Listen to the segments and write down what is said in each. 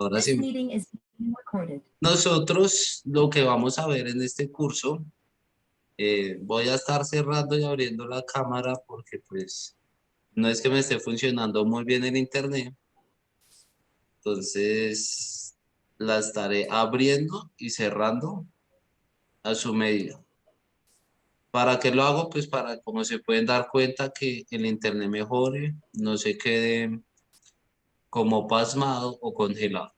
Ahora sí, nosotros lo que vamos a ver en este curso, voy a estar cerrando y abriendo la cámara porque pues no es que me esté funcionando muy bien el internet, entonces la estaré abriendo y cerrando a su medida. ¿Para qué lo hago? Pues para, como se pueden dar cuenta, que el internet mejore, no se quede como pasmado o congelado.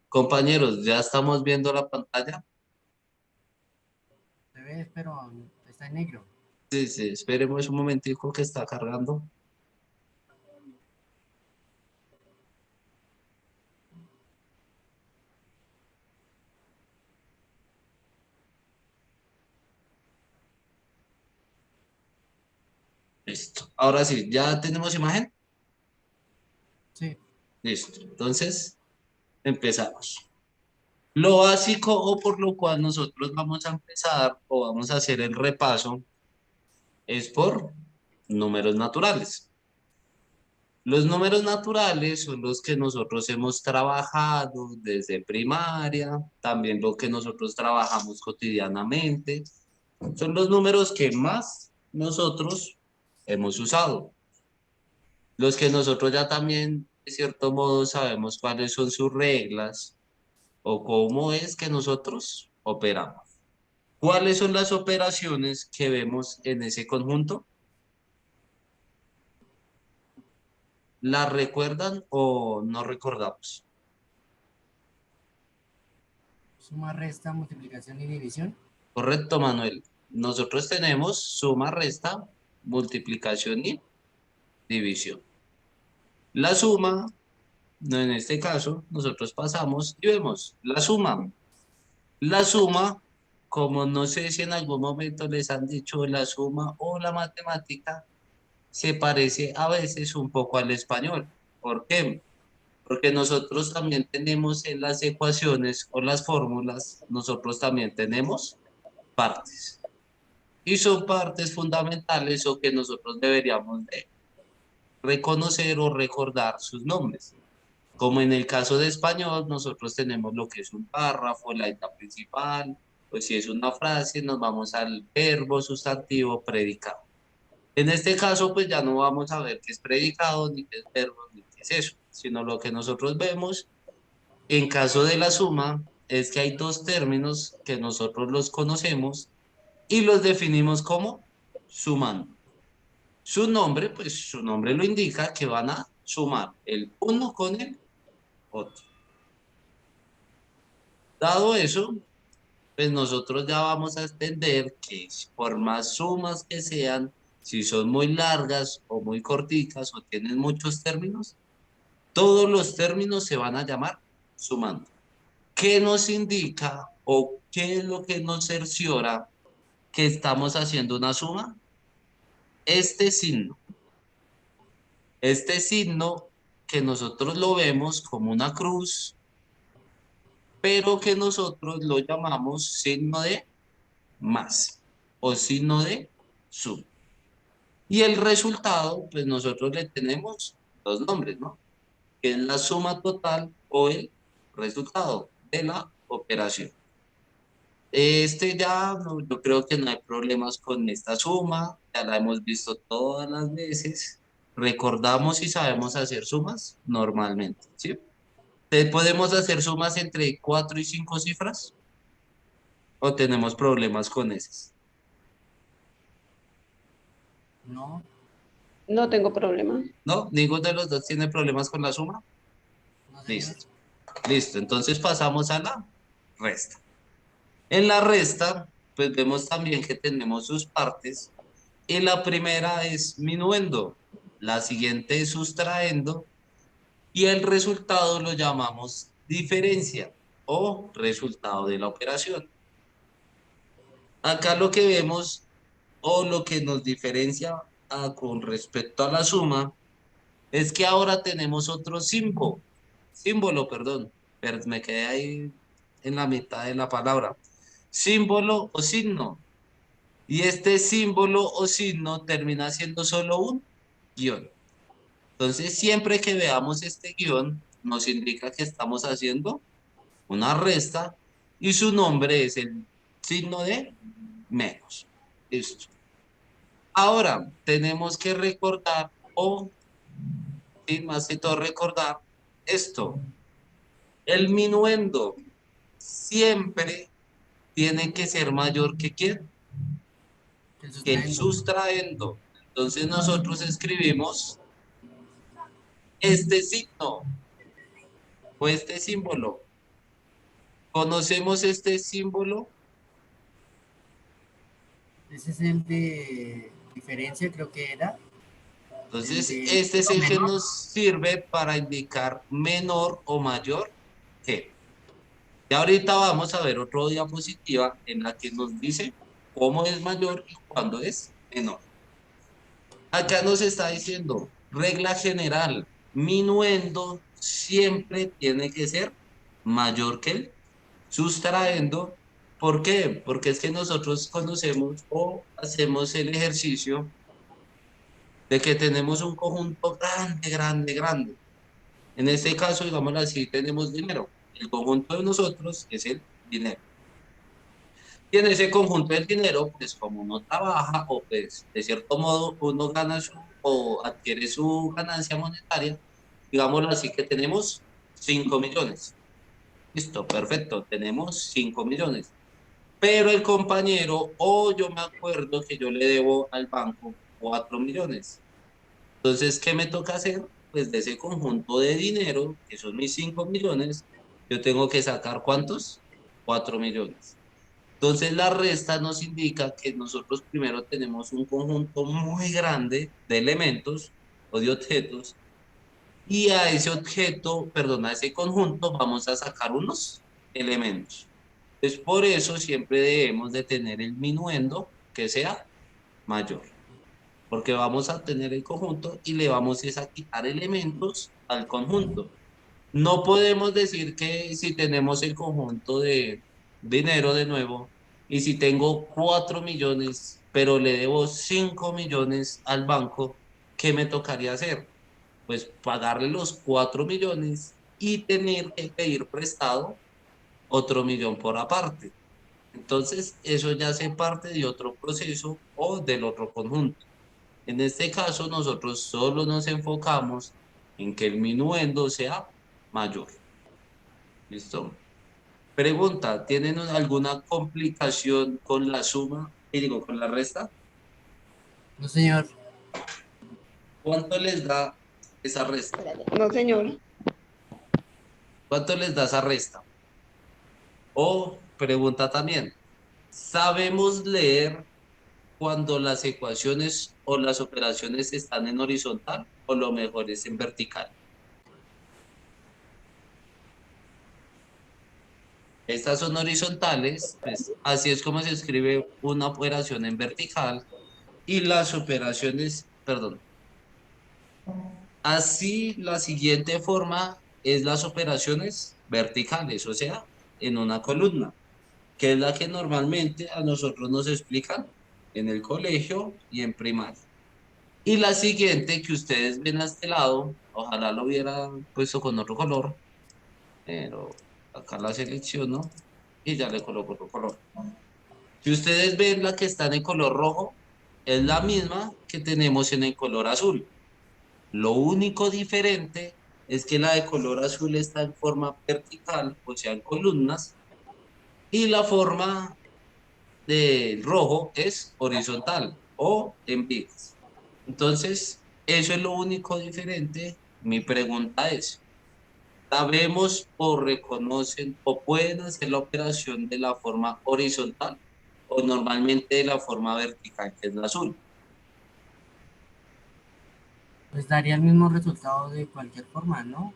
Compañeros, ya estamos viendo la pantalla. Se ve, pero está en negro. Sí, sí, esperemos un momentico que está cargando. Listo. Ahora sí, ¿ya tenemos imagen? Sí. Listo. Entonces, empezamos. Lo básico o por lo cual nosotros vamos a empezar o vamos a hacer el repaso es por números naturales. Los números naturales son los que nosotros hemos trabajado desde primaria, también lo que nosotros trabajamos cotidianamente. Son los números que más nosotros hemos usado. Los que nosotros ya también, de cierto modo, sabemos cuáles son sus reglas o cómo es que nosotros operamos. ¿Cuáles son las operaciones que vemos en ese conjunto? ¿Las recuerdan o no recordamos? Suma, resta, multiplicación y división. Correcto, Manuel. Nosotros tenemos suma, resta, multiplicación y división. La suma, no en este caso, nosotros pasamos y vemos la suma. La suma, como no sé si en algún momento les han dicho la suma o la matemática, se parece a veces un poco al español. ¿Por qué? Porque nosotros también tenemos en las ecuaciones o las fórmulas, nosotros también tenemos partes. Y son partes fundamentales o que nosotros deberíamos de reconocer o recordar sus nombres. Como en el caso de español, nosotros tenemos lo que es un párrafo, la idea principal, pues si es una frase, nos vamos al verbo, sustantivo, predicado. En este caso, pues ya no vamos a ver qué es predicado, ni qué es verbo, ni qué es eso, sino lo que nosotros vemos en caso de la suma es que hay dos términos que nosotros los conocemos y los definimos como sumando. Su nombre, pues su nombre lo indica que van a sumar el uno con el otro. Dado eso, pues nosotros ya vamos a entender que por más sumas que sean, si son muy largas o muy corticas o tienen muchos términos, todos los términos se van a llamar sumando. ¿Qué nos indica o qué es lo que nos cerciora que estamos haciendo una suma? Este signo. Este signo que nosotros lo vemos como una cruz, pero que nosotros lo llamamos signo de más o signo de suma. Y el resultado, pues nosotros le tenemos dos nombres, ¿no? Que es la suma total o el resultado de la operación. Este ya, yo creo que no hay problemas con esta suma, ya la hemos visto todas las veces. Recordamos y sabemos hacer sumas normalmente, ¿sí? ¿Podemos hacer sumas entre 4 y 5 cifras o tenemos problemas con esas? No. No tengo problema. ¿No? ¿Ninguno de los dos tiene problemas con la suma? No, señor. Listo. Listo, entonces pasamos a la resta. En la resta, pues vemos también que tenemos sus partes y la primera es minuendo, la siguiente es sustraendo y el resultado lo llamamos diferencia o resultado de la operación. Acá lo que vemos o lo que nos diferencia con respecto a la suma es que ahora tenemos otro símbolo, perdón, pero me quedé ahí en la mitad de la palabra. Símbolo o signo. Y este símbolo o signo termina siendo solo un guión. Entonces, siempre que veamos este guión, nos indica que estamos haciendo una resta y su nombre es el signo de menos. Listo. Ahora, tenemos que recordar, o sí, más que todo recordar esto. El minuendo siempre tiene que ser mayor que ¿quién? El Que el sustraendo. sustraendo. Entonces nosotros escribimos este signo o este símbolo. ¿Conocemos este símbolo? Ese es el de diferencia, creo que era. El Entonces, de este es mayor o el que menor. nos sirve para indicar menor o mayor que. Y ahorita vamos a ver otra diapositiva en la que nos dice cómo es mayor y cuándo es menor. Acá nos está diciendo, regla general, minuendo siempre tiene que ser mayor que el sustraendo. ¿Por qué? Porque es que nosotros conocemos o hacemos el ejercicio de que tenemos un conjunto grande, grande, grande. En este caso, digámoslo así, tenemos dinero. El conjunto de nosotros es el dinero. Y en ese conjunto del dinero, pues como uno trabaja o pues de cierto modo uno gana su o adquiere su ganancia monetaria, digámoslo así que tenemos 5 millones. Listo, perfecto, tenemos 5 millones. Pero el compañero, o yo me acuerdo que yo le debo al banco 4 millones. Entonces, ¿qué me toca hacer? Pues de ese conjunto de dinero, que son mis 5 millones, yo tengo que sacar ¿cuántos? 4 millones. Entonces, la resta nos indica que nosotros primero tenemos un conjunto muy grande de elementos o de objetos y a ese objeto, perdón, a ese conjunto vamos a sacar unos elementos. Entonces, por eso siempre debemos de tener el minuendo que sea mayor, porque vamos a tener el conjunto y le vamos a quitar elementos al conjunto. No podemos decir que si tenemos el conjunto de dinero de nuevo y si tengo 4 millones, pero le debo 5 millones al banco, ¿qué me tocaría hacer? Pues pagarle los 4 millones y tener que pedir prestado otro millón por aparte. Entonces, eso ya hace parte de otro proceso o del otro conjunto. En este caso, nosotros solo nos enfocamos en que el minuendo sea mayor. ¿Listo? Pregunta, ¿tienen alguna complicación con la suma? Y digo, con la resta. No, señor. ¿Cuánto les da esa resta? No, señor. ¿Cuánto les da esa resta? O pregunta también, ¿sabemos leer cuando las ecuaciones o las operaciones están en horizontal o lo mejor es en vertical? Estas son horizontales, pues así es como se escribe una operación en vertical y las operaciones, perdón, así la siguiente forma es las operaciones verticales, o sea, en una columna, que es la que normalmente a nosotros nos explican en el colegio y en primaria. Y la siguiente que ustedes ven a este lado, ojalá lo hubiera puesto con otro color, pero acá la selecciono y ya le coloco otro color. Si ustedes ven la que está en el color rojo, es la misma que tenemos en el color azul. Lo único diferente es que la de color azul está en forma vertical, o sea, en columnas, y la forma del rojo es horizontal o en vigas. Entonces, eso es lo único diferente. Mi pregunta es, ¿sabemos o reconocen o pueden hacer la operación de la forma horizontal o normalmente de la forma vertical, que es la azul? Pues daría el mismo resultado de cualquier forma, ¿no?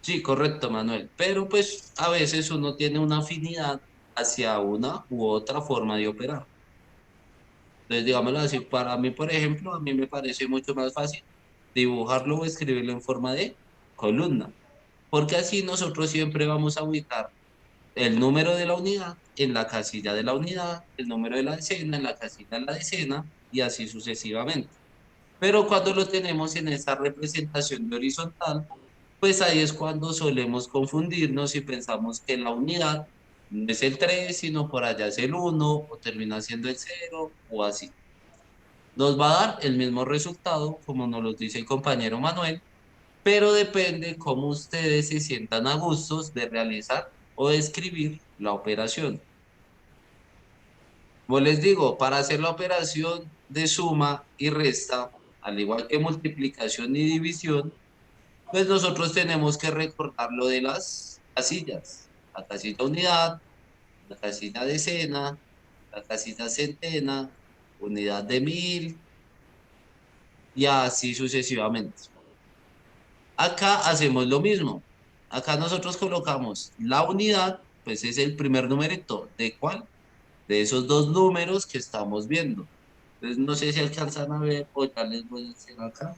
Sí, correcto, Manuel. Pero pues a veces uno tiene una afinidad hacia una u otra forma de operar. Entonces, digámoslo así, para mí, por ejemplo, a mí me parece mucho más fácil dibujarlo o escribirlo en forma de columna, porque así nosotros siempre vamos a ubicar el número de la unidad en la casilla de la unidad, el número de la decena en la casilla de la decena y así sucesivamente. Pero cuando lo tenemos en esa representación de horizontal, pues ahí es cuando solemos confundirnos y pensamos que la unidad no es el 3 sino por allá es el 1 o termina siendo el 0 o así. Nos va a dar el mismo resultado, como nos lo dice el compañero Manuel, pero depende cómo ustedes se sientan a gustos de realizar o de escribir la operación. Como les digo, para hacer la operación de suma y resta, al igual que multiplicación y división, pues nosotros tenemos que recordar lo de las casillas. La casilla unidad, la casilla decena, la casilla centena, unidad de mil y así sucesivamente. Acá hacemos lo mismo. Acá nosotros colocamos la unidad, pues es el primer numerito. ¿De cuál? De esos dos números que estamos viendo. Entonces no sé si alcanzan a ver o ya les voy a decir acá.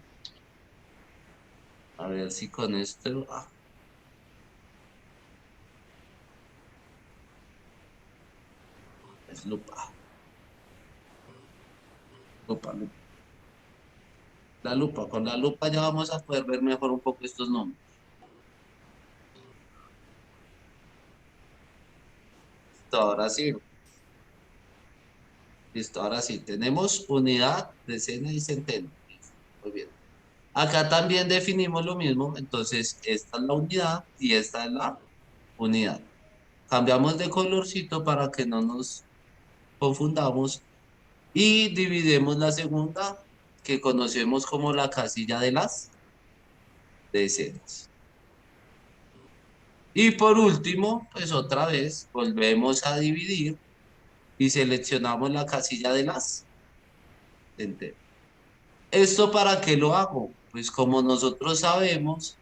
A ver si con esto... es lupa. Lupa, lupa. La lupa. Con la lupa ya vamos a poder ver mejor un poco estos números. Listo, ahora sí. Listo, ahora sí. Tenemos unidad, decena y centena. Muy bien. Acá también definimos lo mismo. Entonces, esta es la unidad y esta es la unidad. Cambiamos de colorcito para que no nos confundamos y dividimos la segunda, que conocemos como la casilla de las decenas. Y por último, pues otra vez volvemos a dividir y seleccionamos la casilla de las enteras. ¿Esto para qué lo hago? Pues como nosotros sabemos,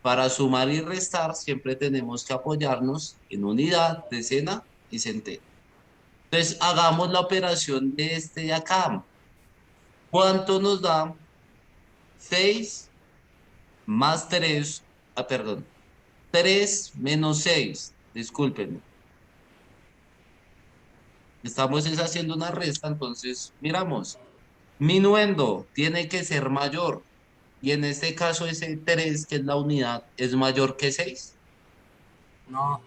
para sumar y restar siempre tenemos que apoyarnos en unidad, decena y centena. Entonces hagamos la operación de este de acá. ¿Cuánto nos da 6 más 3? Perdón, 3 menos 6. Discúlpenme. Estamos es haciendo una resta, entonces miramos. Minuendo tiene que ser mayor. Y en este caso ese 3 que es la unidad, es mayor que 6. No,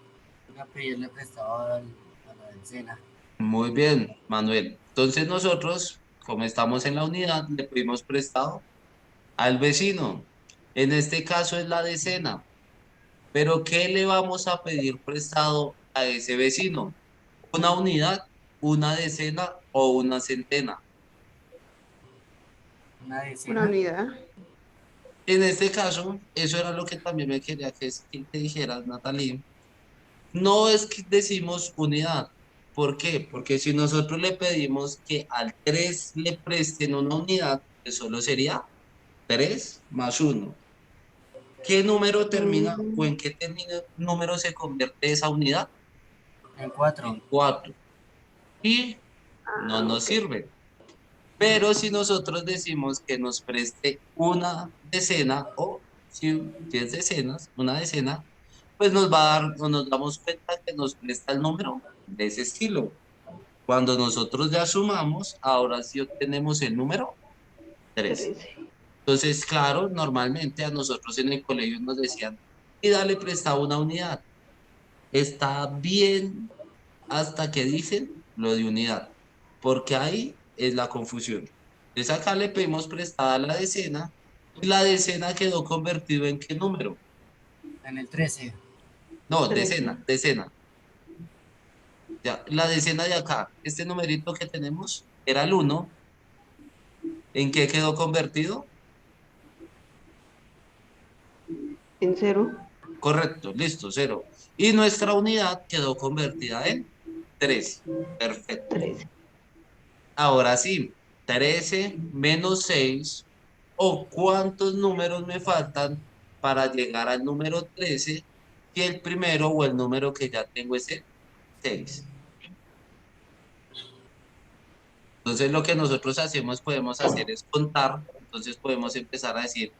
voy a pedirle prestado a la decena. Muy bien, Manuel. Entonces nosotros, como estamos en la unidad, le pedimos prestado al vecino. En este caso es la decena. Pero ¿qué le vamos a pedir prestado a ese vecino? ¿Una unidad, una decena o una centena? Una Una decena. unidad. En este caso, eso era lo que también me quería que te dijeras, Natalie. No es que decimos unidad. ¿Por qué? Porque si nosotros le pedimos que al 3 le presten una unidad, pues solo sería 3 más uno. ¿Qué número termina o Mm, en qué número se convierte esa unidad? En 4. En 4. Y no ah, nos ok. sirve. Pero si nosotros decimos que nos preste una decena o si 10 decenas, una decena, pues nos va a dar, o nos damos cuenta que nos presta el número de ese estilo. Cuando nosotros ya sumamos, ahora sí obtenemos el número 13. 13. Entonces, claro, normalmente a nosotros en el colegio nos decían, y dale prestado una unidad. Está bien hasta que dicen lo de unidad, porque ahí es la confusión. Entonces acá le pedimos prestada la decena y la decena quedó convertido en ¿qué número? En el 13. No, 13. decena, decena. Ya, la decena de acá, este numerito que tenemos era el 1. ¿En qué quedó convertido? En 0. Correcto, listo, 0. Y nuestra unidad quedó convertida en 13. Perfecto. 13. Ahora sí, 13 menos 6. ¿O cuántos números me faltan para llegar al número 13? Si el primero o el número que ya tengo es el 6. Entonces lo que nosotros hacemos, podemos hacer es contar. Entonces podemos empezar a decir,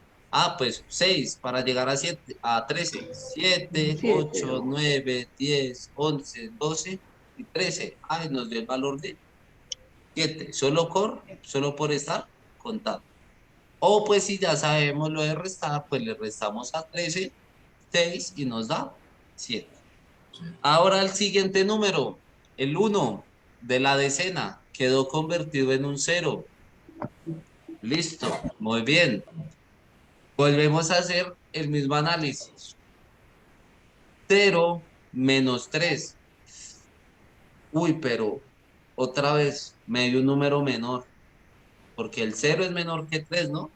pues 6 para llegar a 7, a 13. 7, 7. 8, 9, 10, 11, 12 y 13. Ay, nos dio el valor de 7. Solo por estar contando. O pues si ya sabemos lo de restar, pues le restamos a 13, 6 y nos da 7. Sí. Ahora el siguiente número, el 1 de la decena, quedó convertido en un 0. Listo, muy bien. Volvemos a hacer el mismo análisis. 0 menos 3. Uy, pero otra vez me dio un número menor, porque el 0 es menor que 3, ¿no?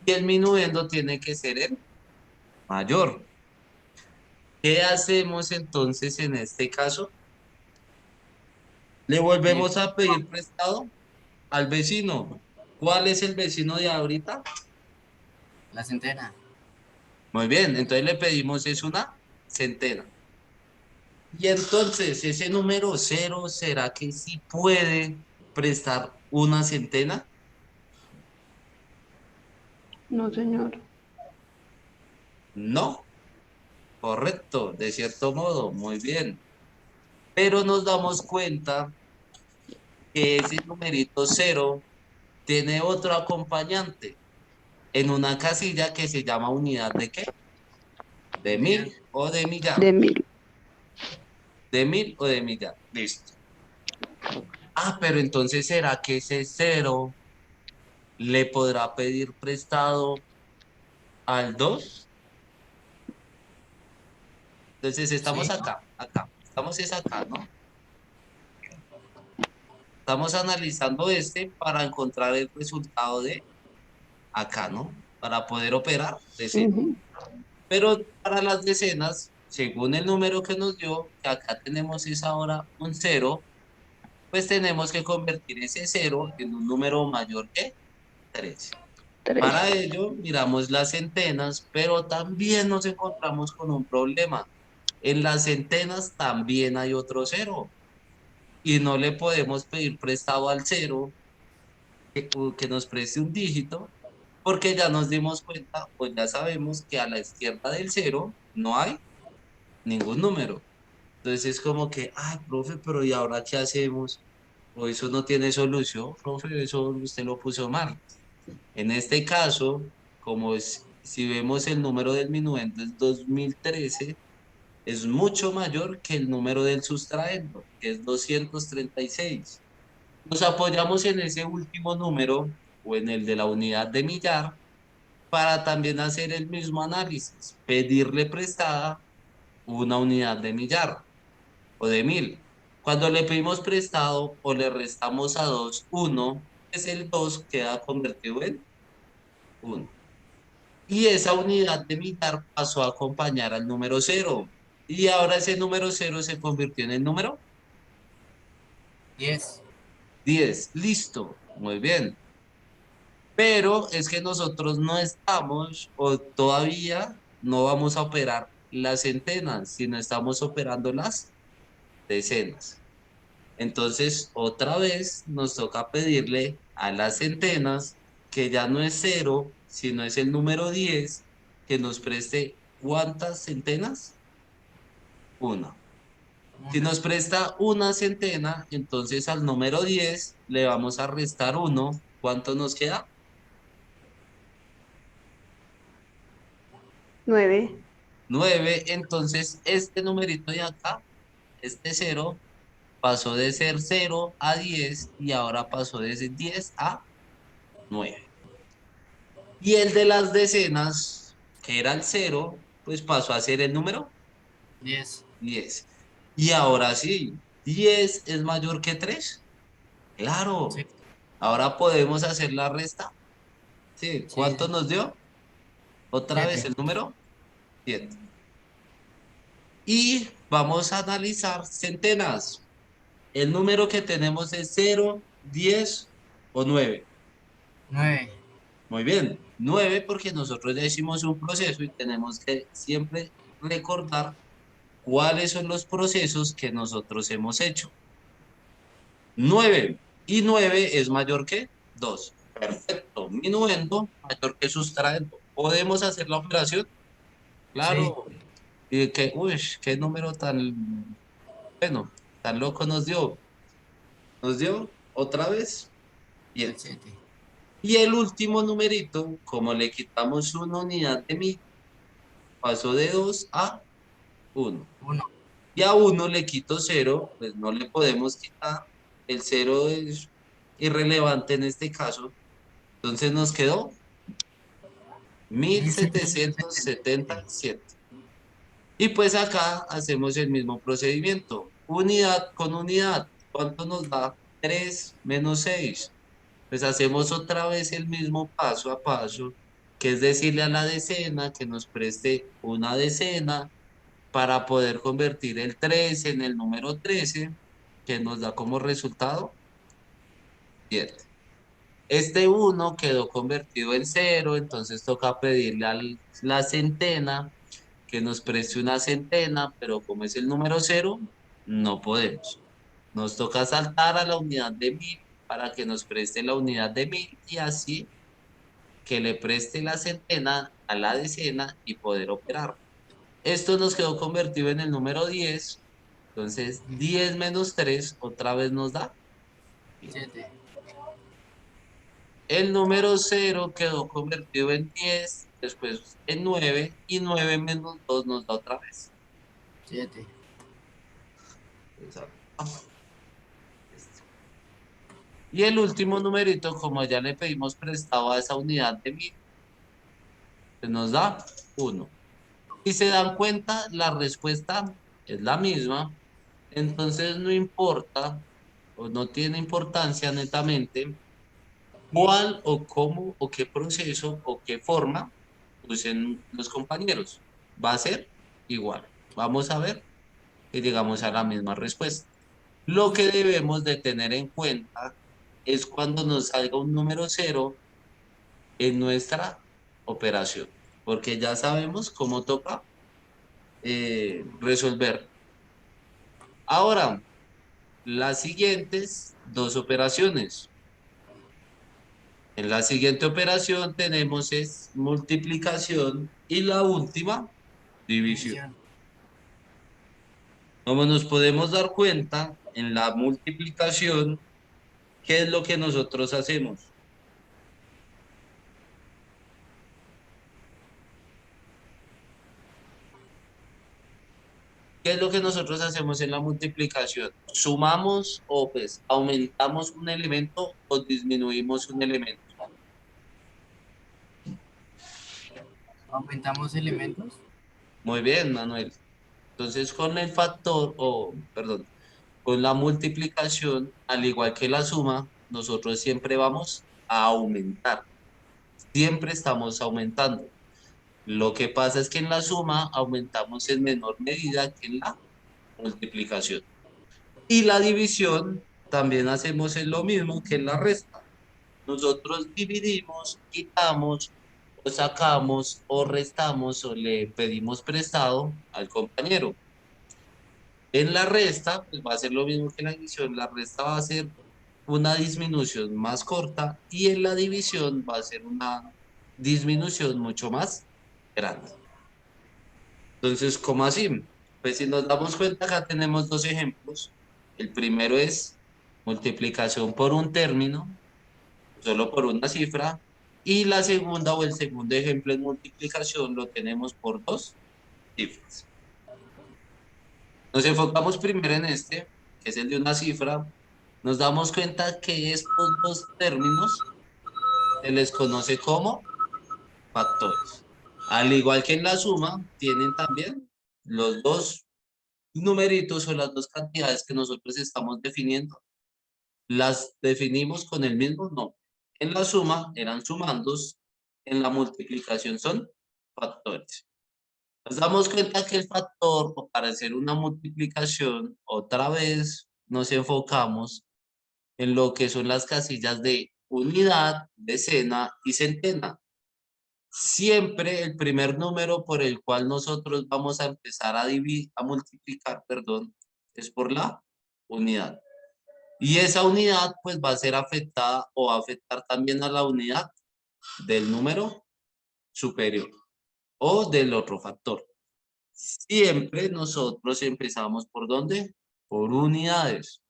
Y el minuendo tiene que ser el mayor. ¿Qué hacemos entonces en este caso? Le Y volvemos a pedir prestado al vecino. ¿Cuál es el vecino de ahorita? la centena. Muy bien, entonces le pedimos es una centena. Y entonces, ese número 0, ¿será que sí puede prestar una centena? No, señor. No, correcto, de cierto modo, muy bien. Pero nos damos cuenta que ese numerito 0 tiene otro acompañante en una casilla que se llama unidad de ¿qué? De mil Millar. o de millar. De 1000. De mil o de millar. Listo. Ah, pero entonces ¿será que ese 0 le podrá pedir prestado al 2? Entonces estamos Sí. acá. Estamos es acá, ¿no? Estamos analizando este para encontrar el resultado de acá, ¿no? Para poder operar decena. Ujú. Pero para las decenas, según el número que nos dio, que acá tenemos es ahora un 0, pues tenemos que convertir ese 0 en un número mayor que 13. 3. Para ello, miramos las centenas, pero también nos encontramos con un problema. En las centenas también hay otro 0 y no le podemos pedir prestado al 0 que nos preste un dígito, porque ya nos dimos cuenta, pues ya sabemos que a la izquierda del 0 no hay ningún número. Entonces es como que, ay, profe, pero ¿y ahora qué hacemos? O eso no tiene solución, profe, eso usted lo puso mal. En este caso, como si vemos el número del minuendo es 2013, es mucho mayor que el número del sustraendo, que es 236. Nos apoyamos en ese último número o en el de la unidad de millar para también hacer el mismo análisis, pedirle prestada una unidad de millar o de 1000. Cuando le pedimos prestado o le restamos a 2 1, es el 2 queda convertido en 1. Y esa unidad de millar pasó a acompañar al número 0. Y ahora ese número 0 se convirtió en el número 10. 10. Listo, muy bien. Pero es que nosotros no estamos o todavía no vamos a operar las centenas, sino estamos operando las decenas. Entonces, otra vez nos toca pedirle a las centenas que ya no es 0, sino es el número 10, que nos preste ¿cuántas centenas? Una. Si Una. nos presta una centena, entonces al número 10 le vamos a restar 1. ¿Cuánto nos queda? 9. 9. Entonces, este numerito de acá, este 0, pasó de ser 0 a 10 y ahora pasó de ser 10 a 9. Y el de las decenas, que era el 0, pues pasó a ser el número 10. 10. Y ahora sí, 10 es mayor que 3. Claro, Sí. ahora podemos hacer la resta. Sí, Sí, ¿cuánto sí. nos dio? Otra vez 7. el número 7. Y vamos a analizar centenas. El número que tenemos es 0, 10 o 9. 9. Muy bien, 9 porque nosotros ya hicimos un proceso y tenemos que siempre recordar cuáles son los procesos que nosotros hemos hecho. 9 y 9 es mayor que 2. Perfecto, minuendo mayor que sustraendo. ¿Podemos hacer la operación? Sí. Claro. Y que, uy, qué número tan, bueno, tan loco nos dio. ¿Nos dio otra vez? El Bien. 7. Y el último numerito, como le quitamos una unidad de 1000, pasó de 2 a 1. 1. Y a 1 le quito 0, pues no le podemos quitar. El 0 es irrelevante en este caso. Entonces nos quedó 1777. 1777. Y pues acá hacemos el mismo procedimiento. Unidad con unidad. ¿Cuánto nos da? 3 menos 6. Pues hacemos otra vez el mismo paso a paso, que es decirle a la decena que nos preste una decena para poder convertir el 13 en el número 13, que nos da como resultado 7. Este uno quedó convertido en 0, entonces toca pedirle a la centena que nos preste una centena, pero como es el número 0, no podemos. Nos toca saltar a la unidad de 1000 para que nos preste la unidad de 1000 y así que le preste la centena a la decena y poder operar. Esto nos quedó convertido en el número 10. Entonces, 10 menos 3 otra vez nos da 7. 7. El número 0 quedó convertido en 10, después en 9 y 9 menos 2 nos da otra vez. 7. Exacto. Este. Y el último numerito, como ya le pedimos prestado a esa unidad de 1000, pues nos da 1. Si se dan cuenta, la respuesta es la misma. Entonces no importa o no tiene importancia netamente cuál o cómo o qué proceso o qué forma usen los compañeros. Va a ser igual. Vamos a ver que llegamos a la misma respuesta. Lo que debemos de tener en cuenta es cuando nos salga un número 0 en nuestra operación, porque ya sabemos cómo toca resolver. Ahora, las siguientes dos operaciones. En la siguiente operación tenemos es multiplicación y la última, división. División. Como nos podemos dar cuenta, en la multiplicación, ¿qué es lo que nosotros hacemos? ¿Qué es lo que nosotros hacemos en la multiplicación? ¿Sumamos o pues aumentamos un elemento o disminuimos un elemento? Aumentamos elementos. Muy bien, Manuel. Entonces, con el factor, o perdón, con la multiplicación, al igual que la suma, nosotros siempre vamos a aumentar. Siempre estamos aumentando. Lo que pasa es que en la suma aumentamos en menor medida que en la multiplicación. Y la división también hacemos es lo mismo que en la resta. Nosotros dividimos, quitamos, o sacamos, o restamos, o le pedimos prestado al compañero. En la resta, pues va a ser lo mismo que en la división. La resta va a ser una disminución más corta y en la división va a ser una disminución mucho más grande. Entonces, ¿cómo así? Pues si nos damos cuenta, acá tenemos dos ejemplos. El primero es multiplicación por un término, solo por una cifra, y la segunda o el segundo ejemplo es multiplicación, lo tenemos por dos cifras. Nos enfocamos primero en este, que es el de una cifra. Nos damos cuenta que estos dos términos se les conoce como factores. Al igual que en la suma, tienen también los dos numeritos o las dos cantidades que nosotros estamos definiendo. Las definimos con el mismo nombre. En la suma eran sumandos, en la multiplicación son factores. Nos damos cuenta que el factor, o para hacer una multiplicación, otra vez nos enfocamos en lo que son las casillas de unidad, decena y centena. Siempre el primer número por el cual nosotros vamos a empezar a multiplicar, perdón, es por la unidad. Y esa unidad pues va a ser afectada o va a afectar también a la unidad del número superior o del otro factor. Siempre nosotros empezamos ¿por dónde? Por unidades.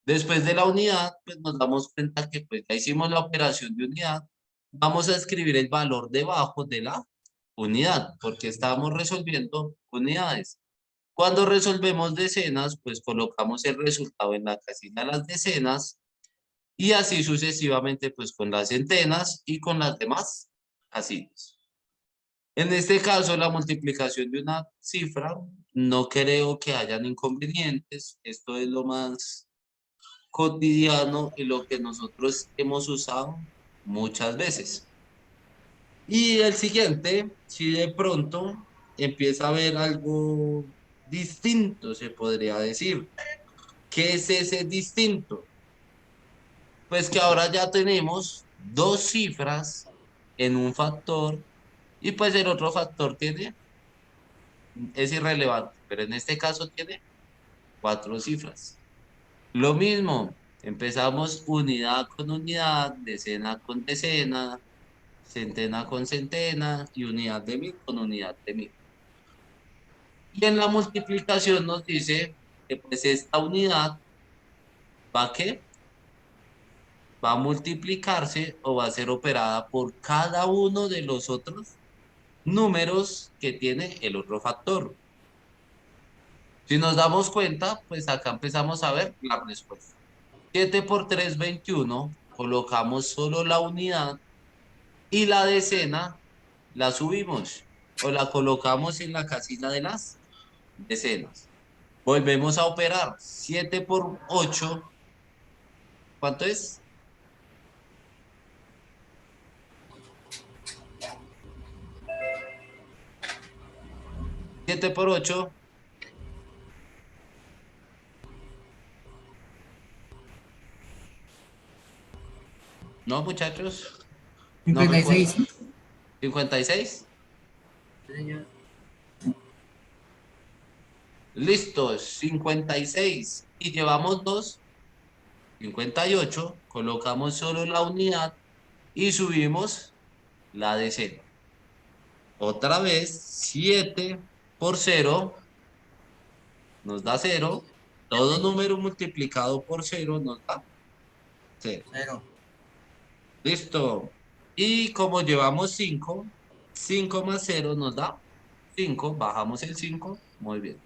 Después de la unidad, pues nos damos cuenta que pues ya hicimos la operación de unidad. Vamos a escribir el valor debajo de la unidad, porque estábamos resolviendo unidades. Cuando resolvemos decenas, pues colocamos el resultado en la casilla de las decenas y así sucesivamente pues con las centenas y con las demás casillas. En este caso, la multiplicación de una cifra, no creo que hayan inconvenientes. Esto es lo más cotidiano y lo que nosotros hemos usado muchas veces. Y el siguiente, si de pronto empieza a ver algo distinto, se podría decir. ¿Qué es ese distinto? Pues que ahora ya tenemos dos cifras en un factor y pues el otro factor es irrelevante, pero en este caso tiene cuatro cifras. Lo mismo, empezamos unidad con unidad, decena con decena, centena con centena y unidad de mil con unidad de mil. Y en la multiplicación nos dice que pues esta unidad va a ¿qué? Va a multiplicarse o va a ser operada por cada uno de los otros números que tiene el otro factor. Si nos damos cuenta, pues acá empezamos a ver la respuesta. 7 por 3, 21. Colocamos solo la unidad y la decena la subimos o la colocamos en la casilla de las decenas. Volvemos a operar. 7 por 8. ¿Cuánto es? 7 por 8. No, muchachos. No recuerdo. 56. 56. Sí, señor. Listo, 56. Y llevamos 2, 58. Colocamos solo la unidad y subimos la decena. Otra vez, 7 por 0 nos da 0. Todo número multiplicado por 0 nos da 0. 0. Listo. Y como llevamos 5, 5 más 0 nos da 5. Bajamos el 5. Muy bien.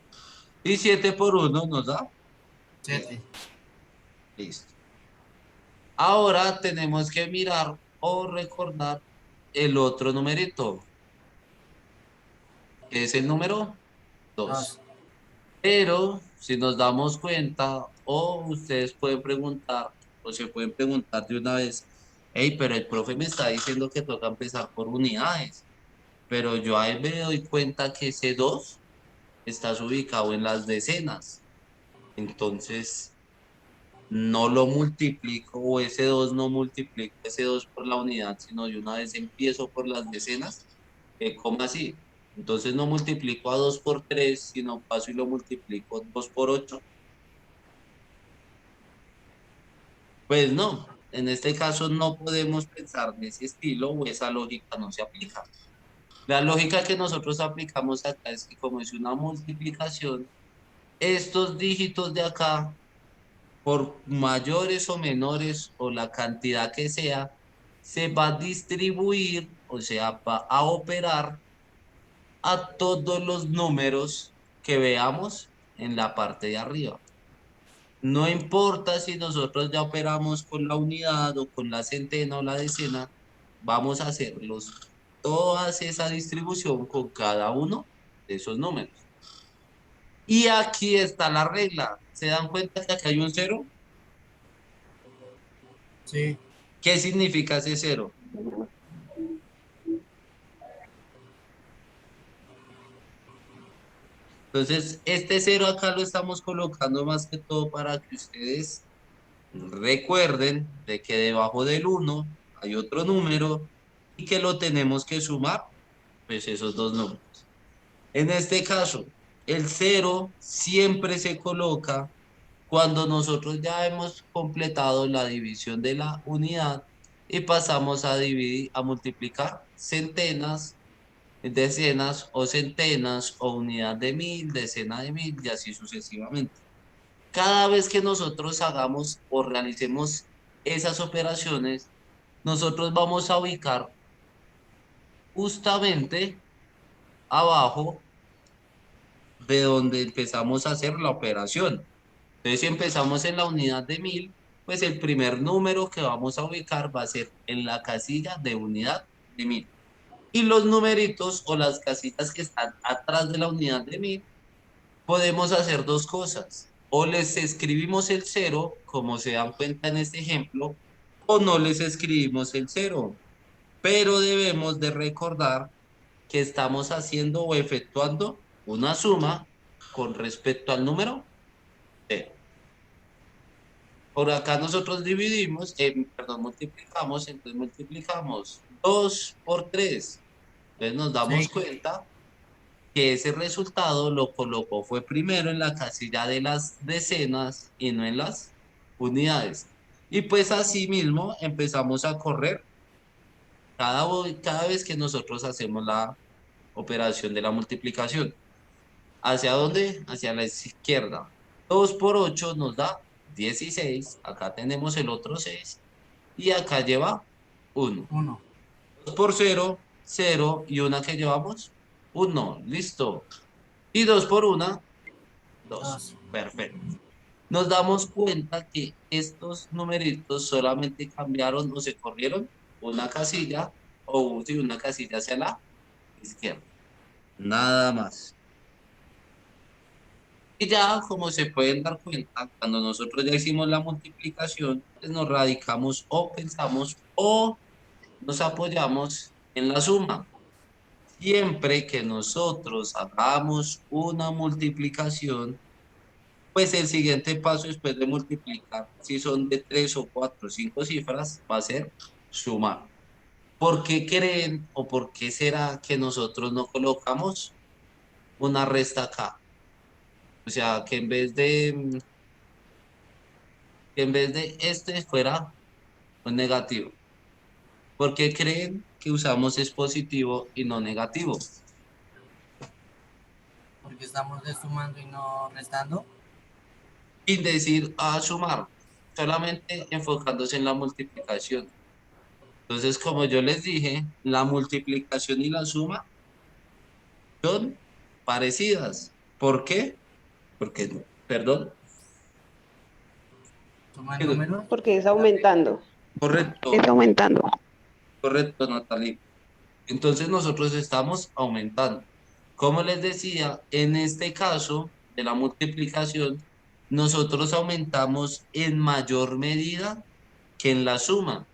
Y 7 por 1 nos da 7. 7. Listo. Ahora tenemos que mirar o recordar el otro numerito, que es el número 2. 2. Pero si nos damos cuenta, o ustedes pueden preguntar, o se pueden preguntar de una vez, hey, pero el profe me está diciendo que toca empezar por unidades, pero yo ahí me doy cuenta que ese 2 está ubicado en las decenas. Entonces, no lo multiplico, o ese 2 no multiplico ese 2 por la unidad, sino de una vez empiezo por las decenas. ¿Cómo así? Entonces no multiplico a 2 por 3, sino paso y lo multiplico 2 por 8. Pues no, en este caso no podemos pensar de ese estilo o esa lógica no se aplica. La lógica que nosotros aplicamos acá es que como es una multiplicación, estos dígitos de acá, por mayores o menores o la cantidad que sea, se va a distribuir, o sea, va a operar a todos los números que veamos en la parte de arriba. No importa si nosotros ya operamos con la unidad o con la centena o la decena, vamos a hacerlos toda esa distribución con cada uno de esos números. Y aquí está la regla. ¿Se dan cuenta que aquí hay un cero? Sí. ¿Qué significa ese cero? Entonces, este cero acá lo estamos colocando más que todo para que ustedes recuerden de que debajo del 1 hay otro número y que lo tenemos que sumar, pues esos dos números. En este caso, el cero siempre se coloca cuando nosotros ya hemos completado la división de la unidad y pasamos a dividir, a multiplicar centenas, decenas o centenas o unidad de mil, decena de mil y así sucesivamente. Cada vez que nosotros hagamos o realicemos esas operaciones, nosotros vamos a ubicar justamente abajo de donde empezamos a hacer la operación. Entonces, si empezamos en la unidad de 1000, pues el primer número que vamos a ubicar va a ser en la casilla de unidad de 1000. Y los numeritos o las casitas que están atrás de la unidad de 1000, podemos hacer dos cosas. O les escribimos el cero, como se dan cuenta en este ejemplo, o no les escribimos el cero. Pero debemos de recordar que estamos haciendo o efectuando una suma con respecto al número cero. Por acá nosotros dividimos, perdón, multiplicamos, entonces multiplicamos 2 por 3. Entonces nos damos 6. cuenta que ese resultado lo colocó fue primero en la casilla de las decenas y no en las unidades. Y pues así mismo empezamos a correr cada vez que nosotros hacemos la operación de la multiplicación. ¿Hacia dónde? Hacia la izquierda. 2 por 8 nos da 16. Acá tenemos el otro 6. Y acá lleva 1. 1. 2 por 0, 0. ¿Y una que llevamos? 1. Listo. Y 2 por 1, 2. 2. Perfecto. Nos damos cuenta que estos numeritos solamente cambiaron o se corrieron una casilla o sí, una casilla hacia la izquierda. Nada más. Y ya, como se pueden dar cuenta, cuando nosotros ya hicimos la multiplicación, pues nos radicamos o pensamos o nos apoyamos en la suma. Siempre que nosotros hagamos una multiplicación, pues el siguiente paso después de multiplicar, si son de 3 o 4 o 5 cifras, va a ser sumar. ¿Por qué creen o por qué será que nosotros no colocamos una resta acá? O sea, que en vez de este fuera un negativo. ¿Por qué creen que usamos es positivo y no negativo? Porque estamos sumando y no restando. Sin decir a sumar, solamente enfocándose en la multiplicación. Entonces, como yo les dije, la multiplicación y la suma son parecidas. ¿Por qué? Porque, perdón, Suman números. Porque es aumentando. correcto, Es aumentando. correcto, Natalie. Entonces nosotros estamos aumentando. Como les decía, en este caso de la multiplicación, nosotros aumentamos en mayor medida que en la suma.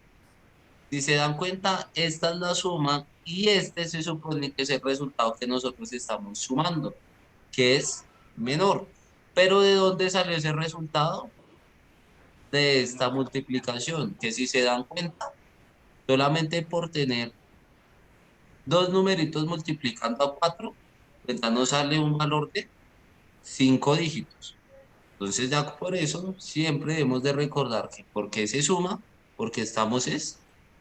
Si se dan cuenta, esta es la suma y este se supone que es el resultado que nosotros estamos sumando, que es menor. Pero ¿de dónde salió ese resultado? De esta multiplicación, que si se dan cuenta, solamente por tener dos numeritos multiplicando a 4, pues ya nos sale un valor de 5 dígitos. Entonces ya por eso siempre debemos de recordar que ¿por qué se suma? Porque estamos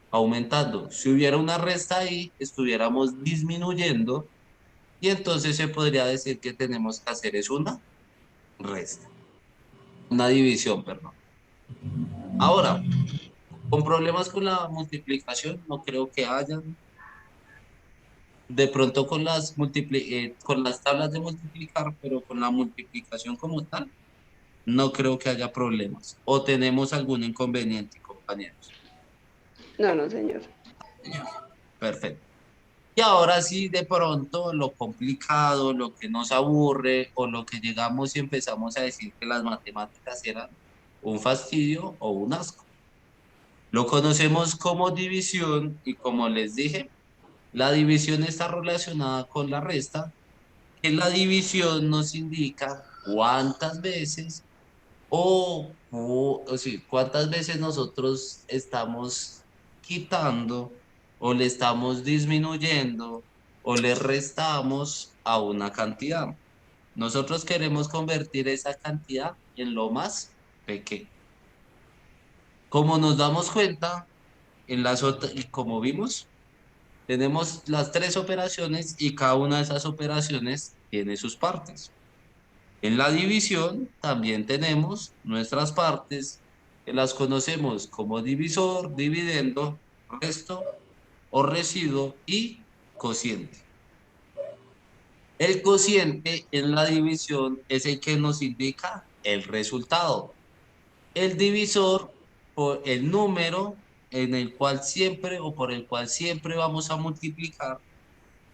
aumentando. Si hubiera una resta ahí, estuviéramos disminuyendo y entonces se podría decir que tenemos que hacer es una resta, una división, perdón. Ahora, con problemas con la multiplicación, no creo que hayan. De pronto con las tablas de multiplicar, pero con la multiplicación como tal, no creo que haya problemas. ¿O tenemos algún inconveniente, compañeros? No, no, señor. Perfecto. Y ahora sí, de pronto, lo complicado, lo que nos aburre o lo que llegamos y empezamos a decir que las matemáticas eran un fastidio o un asco. Lo conocemos como división y como les dije, la división está relacionada con la resta, que la división nos indica cuántas veces o sí, cuántas veces nosotros estamos quitando o le estamos disminuyendo o le restamos a una cantidad. Nosotros queremos convertir esa cantidad en lo más pequeño. Como nos damos cuenta, y como vimos, tenemos las tres operaciones y cada una de esas operaciones tiene sus partes. En la división también tenemos nuestras partes que las conocemos como divisor, dividendo, resto o residuo y cociente. El cociente en la división es el que nos indica el resultado. El divisor por el número en el cual siempre o por el cual siempre vamos a multiplicar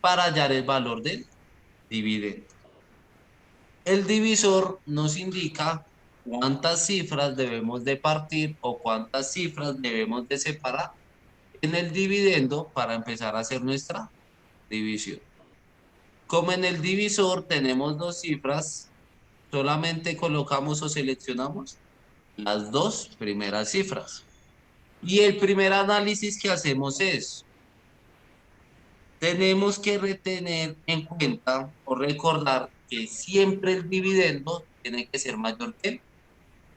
para hallar el valor del dividendo. El divisor nos indica cuántas cifras debemos de partir o cuántas cifras debemos de separar en el dividendo para empezar a hacer nuestra división. Como en el divisor tenemos dos cifras, solamente colocamos o seleccionamos las dos primeras cifras. Y el primer análisis que hacemos es, tenemos que retener en cuenta o recordar que siempre el dividendo tiene que ser mayor que el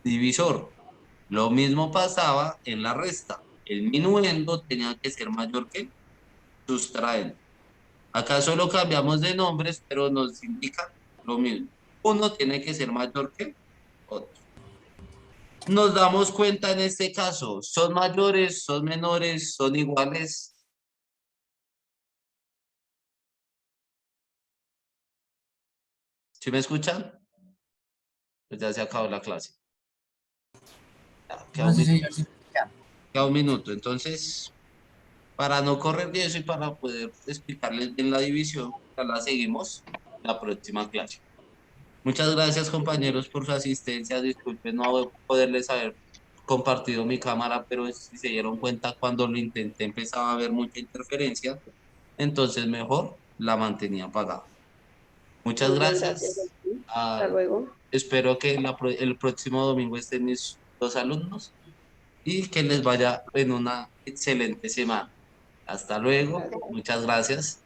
divisor. Lo mismo pasaba en la resta. El minuendo tenía que ser mayor que el sustraendo. Acá solo cambiamos de nombres, pero nos indica lo mismo. Uno tiene que ser mayor que otro. Nos damos cuenta en este caso, ¿son mayores, son menores, son iguales? ¿Sí me escuchan? Pues ya se acabó la clase. Ya, No, sí, señor, sí. Ya. queda un minuto. Entonces, para no correr de eso y para poder explicarles bien la división, ya la seguimos la próxima clase. Muchas gracias, compañeros, por su asistencia. Disculpen no poderles haber compartido mi cámara, pero si se dieron cuenta cuando lo intenté empezaba a haber mucha interferencia, entonces mejor la mantenía apagada. Muchas Muy bien, gracias. gracias. Hasta luego. Espero que el próximo domingo estén mis dos alumnos y que les vaya en una excelente semana. Hasta luego. Gracias. Muchas gracias.